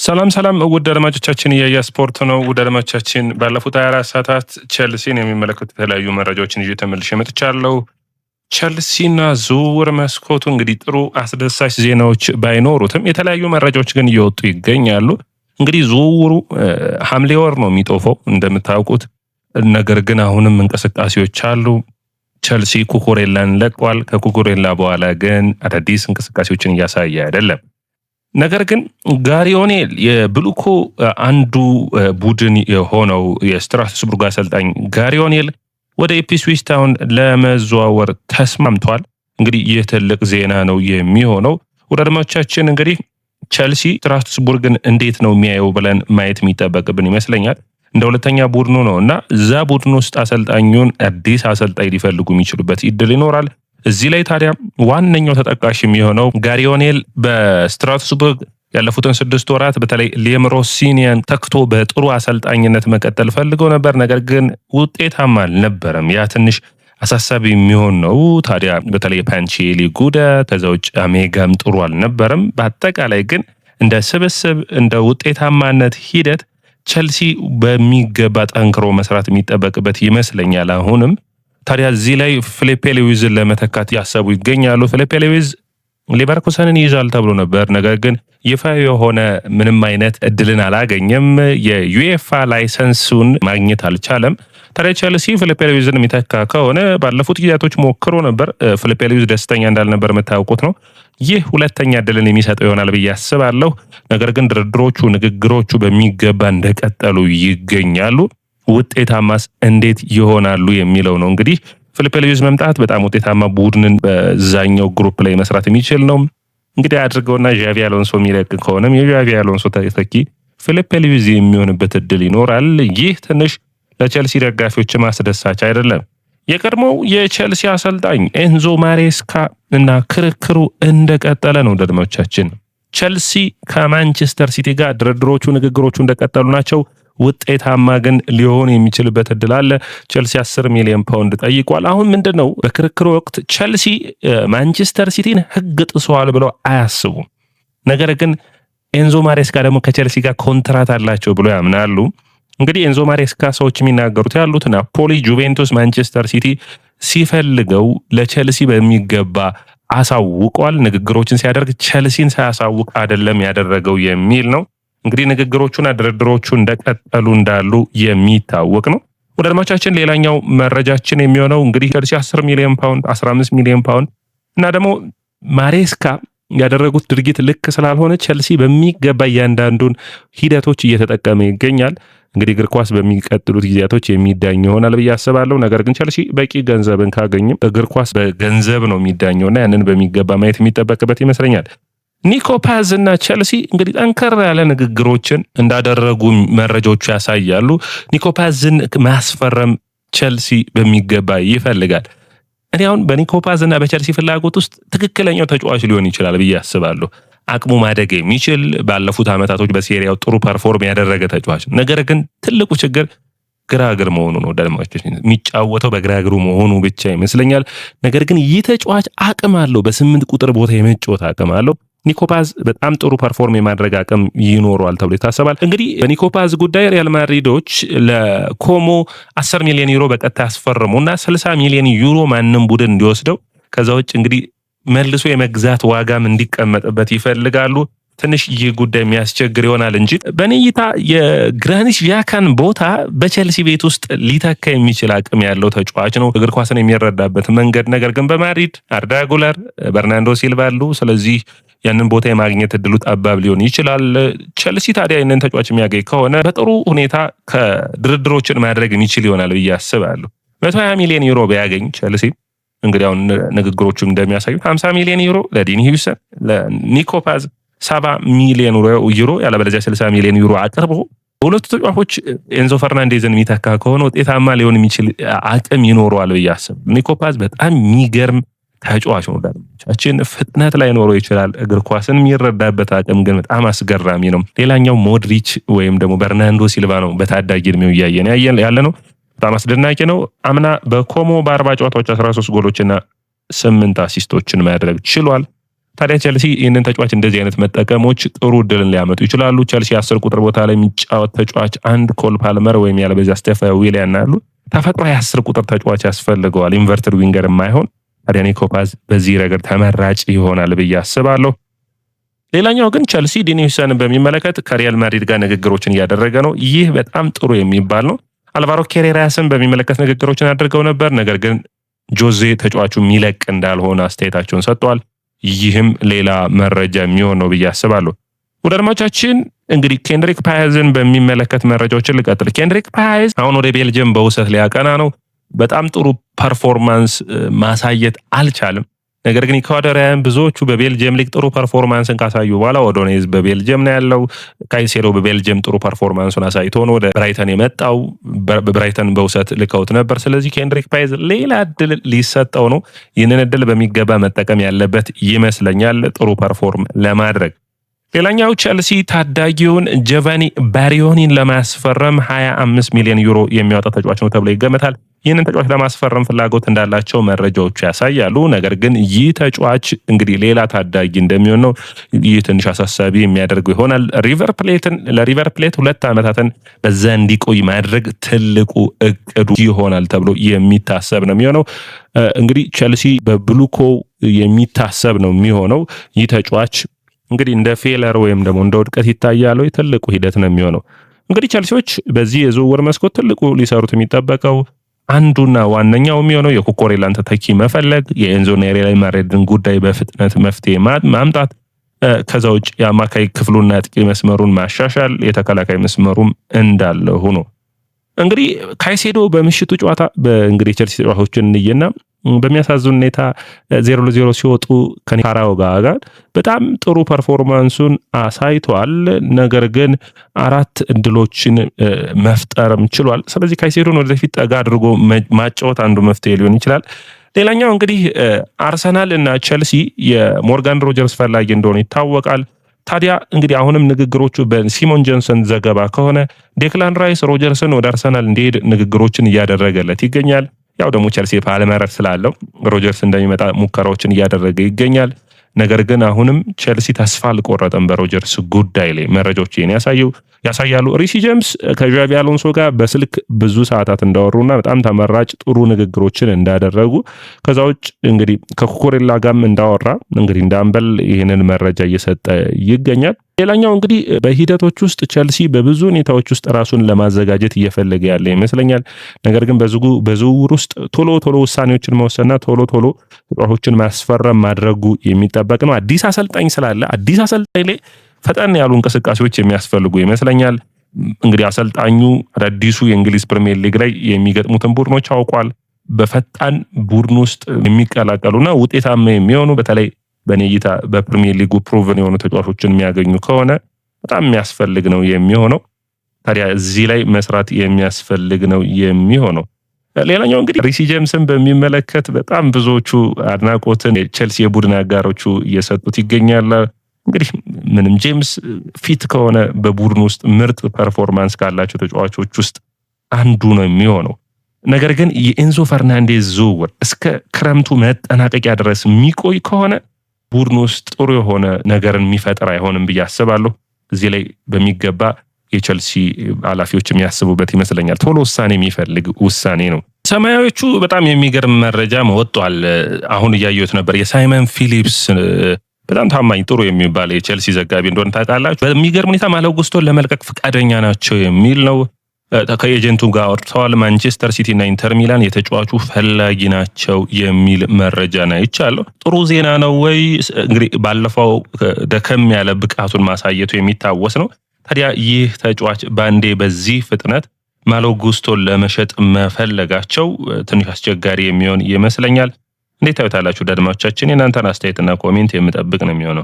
ሰላም ሰላም ውድ አድማጮቻችን የስፖርት ነው። ውድ አድማጮቻችን ባለፉት 24 ሰዓታት ቸልሲን የሚመለከቱ የተለያዩ መረጃዎችን ይዤ ተመልሼ መጥቻለሁ። ቸልሲና ዝውውር መስኮቱ እንግዲህ ጥሩ አስደሳች ዜናዎች ባይኖሩትም የተለያዩ መረጃዎች ግን እየወጡ ይገኛሉ። እንግዲህ ዝውውሩ ሐምሌ ወር ነው የሚጦፈው እንደምታውቁት። ነገር ግን አሁንም እንቅስቃሴዎች አሉ። ቸልሲ ኩኩሬላን ለቋል። ከኩኩሬላ በኋላ ግን አዳዲስ እንቅስቃሴዎችን እያሳየ አይደለም። ነገር ግን ጋሪ ኦኔል የብሉኮ አንዱ ቡድን የሆነው የስትራስቡርግ አሰልጣኝ ጋሪ ኦኔል ወደ ኢፕስዊች ታውን ለመዘዋወር ተስማምቷል። እንግዲህ ይህ ትልቅ ዜና ነው የሚሆነው። ወደ አድማጮቻችን እንግዲህ ቸልሲ ስትራስቡርግን እንዴት ነው የሚያየው ብለን ማየት የሚጠበቅብን ይመስለኛል። እንደ ሁለተኛ ቡድኑ ነው እና እዛ ቡድን ውስጥ አሰልጣኙን አዲስ አሰልጣኝ ሊፈልጉ የሚችሉበት እድል ይኖራል። እዚህ ላይ ታዲያ ዋነኛው ተጠቃሽ የሚሆነው ጋሪ ኦኔል በስትራስቡርግ ያለፉትን 6 ወራት በተለይ ሊያም ሮሲኒያን ተክቶ በጥሩ አሰልጣኝነት መቀጠል ፈልገው ነበር። ነገር ግን ውጤታማ አልነበረም። ያ ትንሽ አሳሳቢ የሚሆን ነው። ታዲያ በተለይ ፓንቼሊ ጉዳት፣ ከዛ ውጭ አሜጋም ጥሩ አልነበረም። በአጠቃላይ ግን እንደ ስብስብ እንደ ውጤታማነት ሂደት ቸልሲ በሚገባ ጠንክሮ መስራት የሚጠበቅበት ይመስለኛል አሁንም። ታዲያ እዚህ ላይ ፊሊፔ ሉዊዝን ለመተካት ያሰቡ ይገኛሉ። ፊሊፔ ሉዊዝ ሌቨርኩሰንን ይይዛል ተብሎ ነበር። ነገር ግን ይፋ የሆነ ምንም አይነት እድልን አላገኘም። የዩኤፋ ላይሰንሱን ማግኘት አልቻለም። ታዲያ ቸልሲ ፊሊፔ ሉዊዝን የሚተካ ከሆነ ባለፉት ጊዜያቶች ሞክሮ ነበር። ፊሊፔ ሉዊዝ ደስተኛ እንዳልነበር የምታውቁት ነው። ይህ ሁለተኛ እድልን የሚሰጠው ይሆናል ብዬ አስባለሁ። ነገር ግን ድርድሮቹ፣ ንግግሮቹ በሚገባ እንደቀጠሉ ይገኛሉ። ውጤታማስ እንዴት ይሆናሉ የሚለው ነው። እንግዲህ ፊሊፔ ሉዊዝ መምጣት በጣም ውጤታማ ቡድንን በዛኛው ግሩፕ ላይ መስራት የሚችል ነው። እንግዲህ አድርገውና ዣቪ አሎንሶ የሚለቅ ከሆነም የዣቪ አሎንሶ ተተኪ ፊሊፔ ሉዊዝ የሚሆንበት እድል ይኖራል። ይህ ትንሽ ለቸልሲ ደጋፊዎች ማስደሳች አይደለም። የቀድሞው የቸልሲ አሰልጣኝ ኤንዞ ማሬስካ እና ክርክሩ እንደቀጠለ ነው። ደድሞቻችን ቸልሲ ከማንቸስተር ሲቲ ጋር ድርድሮቹ፣ ንግግሮቹ እንደቀጠሉ ናቸው። ውጤታማ ግን ሊሆን የሚችልበት እድል አለ። ቸልሲ 10 ሚሊዮን ፓውንድ ጠይቋል። አሁን ምንድነው በክርክሩ ወቅት ቸልሲ ማንቸስተር ሲቲን ሕግ ጥሰዋል ብለው አያስቡም። ነገር ግን ኤንዞ ማሬስካ ደግሞ ከቸልሲ ጋር ኮንትራት አላቸው ብለው ያምናሉ። እንግዲህ ኤንዞ ማሬስካ ሰዎች የሚናገሩት ያሉት ናፖሊ፣ ጁቬንቱስ፣ ማንቸስተር ሲቲ ሲፈልገው ለቸልሲ በሚገባ አሳውቋል። ንግግሮችን ሲያደርግ ቸልሲን ሳያሳውቅ አይደለም ያደረገው የሚል ነው። እንግዲህ ንግግሮቹና ድርድሮቹ እንደቀጠሉ እንዳሉ የሚታወቅ ነው። ወደ አድማቻችን ሌላኛው መረጃችን የሚሆነው እንግዲህ ቸልሲ 10 ሚሊዮን ፓውንድ 15 ሚሊዮን ፓውንድ እና ደግሞ ማሬስካ ያደረጉት ድርጊት ልክ ስላልሆነ ቸልሲ በሚገባ እያንዳንዱን ሂደቶች እየተጠቀመ ይገኛል። እንግዲህ እግር ኳስ በሚቀጥሉት ጊዜያቶች የሚዳኝ ይሆናል ብዬ አስባለሁ። ነገር ግን ቸልሲ በቂ ገንዘብን ካገኝም እግር ኳስ በገንዘብ ነው የሚዳኘውና ያንን በሚገባ ማየት የሚጠበቅበት ይመስለኛል። ኒኮ ፓዝ እና ቸልሲ እንግዲህ ጠንከር ያለ ንግግሮችን እንዳደረጉ መረጃዎቹ ያሳያሉ። ኒኮ ፓዝን ማስፈረም ቸልሲ በሚገባ ይፈልጋል። እኔ አሁን በኒኮ ፓዝ እና በቸልሲ ፍላጎት ውስጥ ትክክለኛው ተጫዋች ሊሆን ይችላል ብዬ አስባለሁ። አቅሙ ማደግ የሚችል ባለፉት ዓመታቶች በሴሪያው ጥሩ ፐርፎርም ያደረገ ተጫዋች። ነገር ግን ትልቁ ችግር ግራግር መሆኑ ነው። የሚጫወተው በግራግሩ መሆኑ ብቻ ይመስለኛል። ነገር ግን ይህ ተጫዋች አቅም አለው። በ8 ቁጥር ቦታ የመጫወት አቅም አለው። ኒኮ ፓዝ በጣም ጥሩ ፐርፎርም የማድረግ አቅም ይኖረዋል ተብሎ ይታሰባል። እንግዲህ በኒኮ ፓዝ ጉዳይ ሪያል ማድሪዶች ለኮሞ 10 ሚሊዮን ዩሮ በቀጥታ ያስፈርሙና 60 ሚሊዮን ዩሮ ማንም ቡድን እንዲወስደው ከዛ ውጭ እንግዲህ መልሶ የመግዛት ዋጋም እንዲቀመጥበት ይፈልጋሉ። ትንሽ ይህ ጉዳይ የሚያስቸግር ይሆናል እንጂ በኔ እይታ የግራኒት ዣካን ቦታ በቸልሲ ቤት ውስጥ ሊተካ የሚችል አቅም ያለው ተጫዋች ነው፣ እግር ኳስን የሚረዳበት መንገድ። ነገር ግን በማድሪድ አርዳ ጉለር፣ በርናንዶ ሲልቫ አሉ። ስለዚህ ያንን ቦታ የማግኘት እድሉ ጠባብ ሊሆን ይችላል። ቸልሲ ታዲያ ይህንን ተጫዋች የሚያገኝ ከሆነ በጥሩ ሁኔታ ከድርድሮችን ማድረግ የሚችል ይሆናል ብዬ አስባለሁ። 120 ሚሊዮን ዩሮ ቢያገኝ ቸልሲ እንግዲህ አሁን ንግግሮቹ እንደሚያሳዩት 50 ሚሊዮን ዩሮ ለዲኒ ሂውሰን፣ ለኒኮ ፓዝ 70 ሚሊዮን ዩሮ ያለበለዚያ 60 ሚሊዮን ዩሮ አቅርቦ ሁለቱ ተጫዋቾች ኤንዞ ፈርናንዴዝን የሚተካ ከሆነ ውጤታማ ሊሆን የሚችል አቅም ይኖረዋል ብዬ አስባለሁ። ኒኮ ፓዝ በጣም የሚገርም ተጫዋች ነው። ዳርቻችን ፍጥነት ላይ ኖሮ ይችላል። እግር ኳስን የሚረዳበት አቅም ግን በጣም አስገራሚ ነው። ሌላኛው ሞድሪች ወይም ደግሞ በርናንዶ ሲልቫ ነው። በታዳጊ እድሜው እያየን ያለ ነው። በጣም አስደናቂ ነው። አምና በኮሞ በ40 ጨዋታዎች 13 ጎሎችና 8 አሲስቶችን ማድረግ ችሏል። ታዲያ ቸልሲ ይህንን ተጫዋች እንደዚህ አይነት መጠቀሞች ጥሩ እድልን ሊያመጡ ይችላሉ። ቸልሲ 10 ቁጥር ቦታ ላይ የሚጫወት ተጫዋች አንድ ኮል ፓልመር ወይም ያለበዚያ ስቴፋን ዊሊያን አሉ። ተፈጥሮ የ10 ቁጥር ተጫዋች ያስፈልገዋል፣ ኢንቨርትድ ዊንገር የማይሆን። ታዲያ ኒኮ ፓዝ በዚህ ረገድ ተመራጭ ይሆናል ብዬ አስባለሁ። ሌላኛው ግን ቸልሲ ዲኒ ሁይሰንን በሚመለከት ከሪያል ማድሪድ ጋር ንግግሮችን እያደረገ ነው። ይህ በጣም ጥሩ የሚባል ነው። አልቫሮ ኬሬራስን በሚመለከት ንግግሮችን አድርገው ነበር። ነገር ግን ጆዜ ተጫዋቹ የሚለቅ እንዳልሆነ አስተያየታቸውን ሰጥተዋል። ይህም ሌላ መረጃ የሚሆን ነው ብዬ አስባለሁ። ወደ አድማጮቻችን እንግዲህ ኬንድሪክ ፓያዝን በሚመለከት መረጃዎችን ልቀጥል። ኬንድሪክ ፓያዝ አሁን ወደ ቤልጅየም በውሰት ሊያቀና ነው። በጣም ጥሩ ፐርፎርማንስ ማሳየት አልቻለም። ነገር ግን ኢኳዶሪያን ብዙዎቹ በቤልጅየም ሊግ ጥሩ ፐርፎርማንስን ካሳዩ በኋላ ኦዶኔዝ በቤልጅየም ነው ያለው። ካይሴዶ በቤልጅየም ጥሩ ፐርፎርማንሱን አሳይቶ ነው ወደ ብራይተን የመጣው። በብራይተን በውሰት ልከውት ነበር። ስለዚህ ኬንድሪክ ፓያዝ ሌላ እድል ሊሰጠው ነው። ይህንን እድል በሚገባ መጠቀም ያለበት ይመስለኛል ጥሩ ፐርፎርም ለማድረግ። ሌላኛው ቸልሲ ታዳጊውን ጆቫኒ ባሪዮኒን ለማስፈረም 25 ሚሊዮን ዩሮ የሚያወጣ ተጫዋች ነው ተብሎ ይገመታል። ይህንን ተጫዋች ለማስፈረም ፍላጎት እንዳላቸው መረጃዎቹ ያሳያሉ። ነገር ግን ይህ ተጫዋች እንግዲህ ሌላ ታዳጊ እንደሚሆን ነው። ይህ ትንሽ አሳሳቢ የሚያደርገው ይሆናል። ለሪቨር ፕሌት 2 ዓመታትን በዛ እንዲቆይ ማድረግ ትልቁ እቅዱ ይሆናል ተብሎ የሚታሰብ ነው የሚሆነው። እንግዲህ ቸልሲ በብሉኮ የሚታሰብ ነው የሚሆነው። ይህ ተጫዋች እንግዲህ እንደ ፌለር ወይም ደግሞ እንደ ውድቀት ይታያል። ትልቁ ሂደት ነው የሚሆነው። እንግዲህ ቸልሲዎች በዚህ የዝውውር መስኮት ትልቁ ሊሰሩት የሚጠበቀው አንዱና ዋነኛው የሚሆነው የኩኮሬላን ተተኪ መፈለግ፣ የኤንዞና የሪያል ማድሪድን ጉዳይ በፍጥነት መፍትሄ ማምጣት፣ ከዛ ውጭ የአማካይ ክፍሉና አጥቂ መስመሩን ማሻሻል፣ የተከላካይ መስመሩም እንዳለ ሆኖ እንግዲህ ካይሴዶ በምሽቱ ጨዋታ በእንግዲህ ቸልሲ ተጫዋቾችን እንየና በሚያሳዝን ሁኔታ 0-0 ሲወጡ ከኒካራጓ ጋር በጣም ጥሩ ፐርፎርማንሱን አሳይቷል። ነገር ግን 4 እድሎችን መፍጠርም ችሏል። ስለዚህ ካይሴዶን ወደፊት ጠጋ አድርጎ ማጫወት አንዱ መፍትሄ ሊሆን ይችላል። ሌላኛው እንግዲህ አርሰናል እና ቸልሲ የሞርጋን ሮጀርስ ፈላጊ እንደሆነ ይታወቃል። ታዲያ እንግዲህ አሁንም ንግግሮቹ በሲሞን ጆንሰን ዘገባ ከሆነ ዴክላን ራይስ ሮጀርስን ወደ አርሰናል እንዲሄድ ንግግሮችን እያደረገለት ይገኛል። ያው ደግሞ ቸልሲ ፓልመር ስላለው ሮጀርስ እንደሚመጣ ሙከራዎችን እያደረገ ይገኛል። ነገር ግን አሁንም ቸልሲ ተስፋ አልቆረጠም በሮጀርስ ጉዳይ ላይ መረጃዎች ይሄን ያሳያሉ። ሪሲ ጄምስ ከዣቪ አሎንሶ ጋር በስልክ ብዙ ሰዓታት እንዳወሩና በጣም ተመራጭ ጥሩ ንግግሮችን እንዳደረጉ ከዛ ውጭ እንግዲህ ከኩኮሬላ ጋርም እንዳወራ እንግዲህ እንዳንበል ይህንን መረጃ እየሰጠ ይገኛል። ሌላኛው እንግዲህ በሂደቶች ውስጥ ቸልሲ በብዙ ሁኔታዎች ውስጥ ራሱን ለማዘጋጀት እየፈለገ ያለ ይመስለኛል። ነገር ግን በዝውውር ውስጥ ቶሎ ውሳኔዎችን መወሰንና ቶሎ ተጫዋቾችን ማስፈረም ማድረጉ የሚጠበቅ ነው። አዲስ አሰልጣኝ ስላለ አዲስ አሰልጣኝ ላይ ፈጠን ያሉ እንቅስቃሴዎች የሚያስፈልጉ ይመስለኛል። እንግዲህ አሰልጣኙ አዳዲሱ የእንግሊዝ ፕሪሚየር ሊግ ላይ የሚገጥሙትን ቡድኖች አውቋል። በፈጣን ቡድን ውስጥ የሚቀላቀሉና ውጤታማ የሚሆኑ በተለይ በኔ እይታ በፕሪሚየር ሊጉ ፕሩቭን የሆኑ ተጫዋቾችን የሚያገኙ ከሆነ በጣም የሚያስፈልግ ነው የሚሆነው። ታዲያ እዚህ ላይ መስራት የሚያስፈልግ ነው የሚሆነው። ሌላኛው እንግዲህ ሪሲ ጄምስን በሚመለከት በጣም ብዙዎቹ አድናቆትን ቸልሲ የቡድን አጋሮቹ እየሰጡት ይገኛል። እንግዲህ ምንም ጄምስ ፊት ከሆነ በቡድን ውስጥ ምርጥ ፐርፎርማንስ ካላቸው ተጫዋቾች ውስጥ አንዱ ነው የሚሆነው። ነገር ግን የኤንዞ ፈርናንዴዝ ዝውውር እስከ ክረምቱ መጠናቀቂያ ድረስ የሚቆይ ከሆነ ቡድን ውስጥ ጥሩ የሆነ ነገርን የሚፈጥር አይሆንም ብዬ አስባለሁ። እዚህ ላይ በሚገባ የቸልሲ ኃላፊዎች የሚያስቡበት ይመስለኛል። ቶሎ ውሳኔ የሚፈልግ ውሳኔ ነው። ሰማያዊዎቹ በጣም የሚገርም መረጃ ወጥቷል። አሁን እያየሁት ነበር። የሳይመን ፊሊፕስ በጣም ታማኝ ጥሩ የሚባል የቸልሲ ዘጋቢ እንደሆነ ታውቃላችሁ። በሚገርም ሁኔታ ማለው ጉስቶን ለመልቀቅ ፈቃደኛ ናቸው የሚል ነው። ከኤጀንቱ ጋር ወጥተዋል። ማንቸስተር ሲቲ እና ኢንተር ሚላን የተጫዋቹ ፈላጊ ናቸው የሚል መረጃ ነው አይቻለሁ። ጥሩ ዜና ነው ወይ? እንግዲህ ባለፈው ደከም ያለ ብቃቱን ማሳየቱ የሚታወስ ነው። ታዲያ ይህ ተጫዋች ባንዴ በዚህ ፍጥነት ማለው ጉስቶን ለመሸጥ መፈለጋቸው ትንሽ አስቸጋሪ የሚሆን ይመስለኛል። እንዴት ታዩታላችሁ? አድማጮቻችን የእናንተን አስተያየትና ኮሜንት የምጠብቅ ነው የሚሆነው።